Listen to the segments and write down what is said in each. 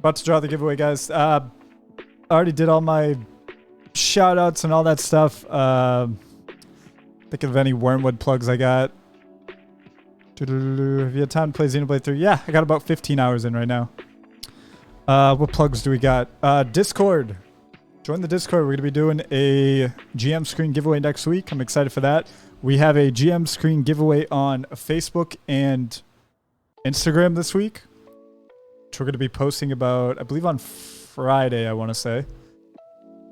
About to draw the giveaway, guys. I already did all my shout outs and all that stuff. Think of any Wormwood plugs I got. Have you had time to play Xenoblade 3? Yeah, I got about 15 hours in right now. What plugs do we got? Discord. Join the Discord. We're going to be doing a GM screen giveaway next week. I'm excited for that. We have a GM screen giveaway on Facebook and Instagram this week, which we're going to be posting about, I believe, on Friday, I want to say.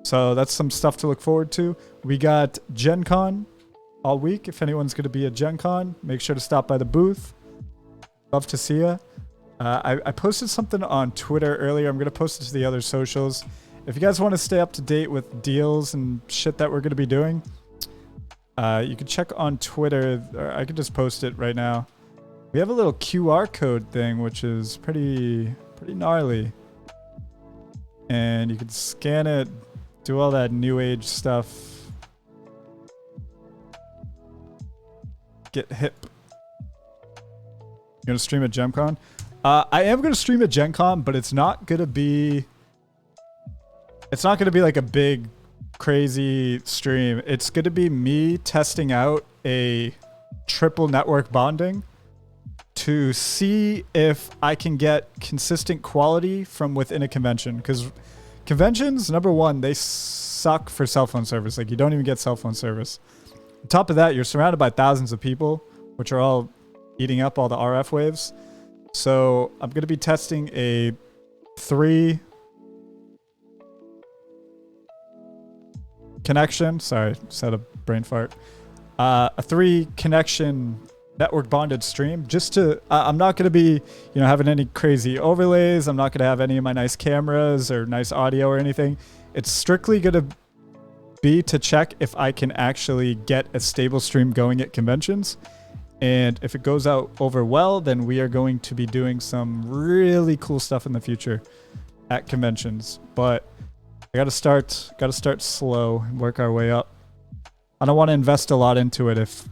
So that's some stuff to look forward to. We got Gen Con all week. If anyone's going to be at Gen Con, make sure to stop by the booth. Love to see you. I posted something on Twitter earlier. I'm going to post it to the other socials. If you guys want to stay up to date with deals and shit that we're going to be doing, you can check on Twitter, or I could just post it right now. We have a little QR code thing, which is pretty gnarly. And you can scan it, do all that new age stuff. Get hip. You gonna stream at Gen Con? I am gonna stream at Gen Con, but it's not gonna be like a big crazy stream. It's gonna be me testing out a triple network bonding to see if I can get consistent quality from within a convention. Because conventions, number one, they suck for cell phone service. Like, you don't even get cell phone service. On top of that, you're surrounded by thousands of people, which are all eating up all the RF waves. So I'm going to be testing a 3 connection. Sorry, just had a brain fart. A 3 connection network bonded stream, just to I'm not going to be, having any crazy overlays. I'm not going to have any of my nice cameras or nice audio or anything. It's strictly going to be to check if I can actually get a stable stream going at conventions. And if it goes out over well, then we are going to be doing some really cool stuff in the future at conventions. But I got to start slow and work our way up. I don't want to invest a lot into it if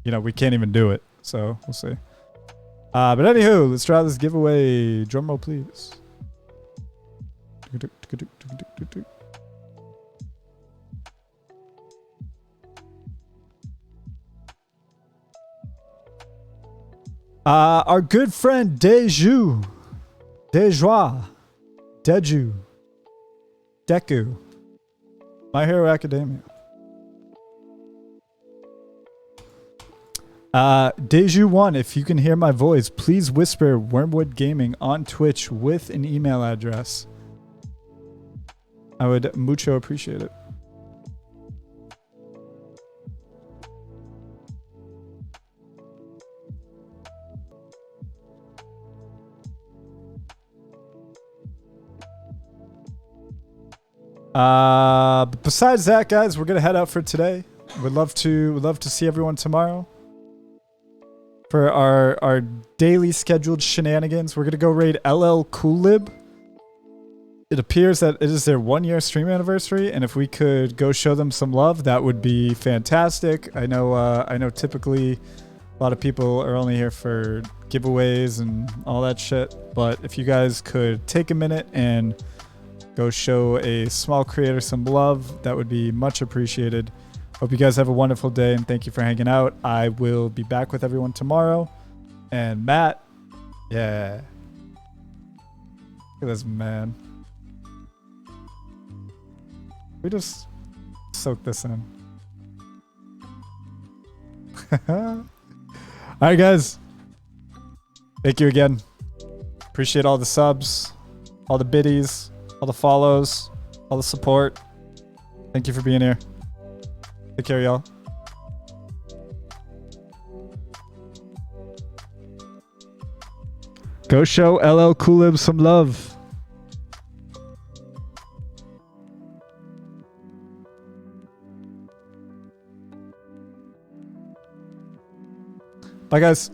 we can't even do it. So we'll see. But anywho, let's try this giveaway. Drum roll, please. Our good friend Deju, Deku, My Hero Academia. Deju1, if you can hear my voice, please whisper Wormwood Gaming on Twitch with an email address. I would mucho appreciate it. But besides that, guys, we're gonna head out for today. Would love to see everyone tomorrow for our daily scheduled shenanigans. We're gonna go raid LL Cool Lib. It appears that it is their 1-year stream anniversary, and if we could go show them some love, that would be fantastic. I know typically a lot of people are only here for giveaways and all that shit, but if you guys could take a minute and go show a small creator some love, that would be much appreciated. Hope you guys have a wonderful day, and thank you for hanging out. I will be back with everyone tomorrow. And Matt, yeah. Look at this man. We just soak this in. Alright, guys. Thank you again. Appreciate all the subs, all the biddies, all the follows, all the support. Thank you for being here. Take care, y'all. Go show LL Cool Lib some love. Bye, guys.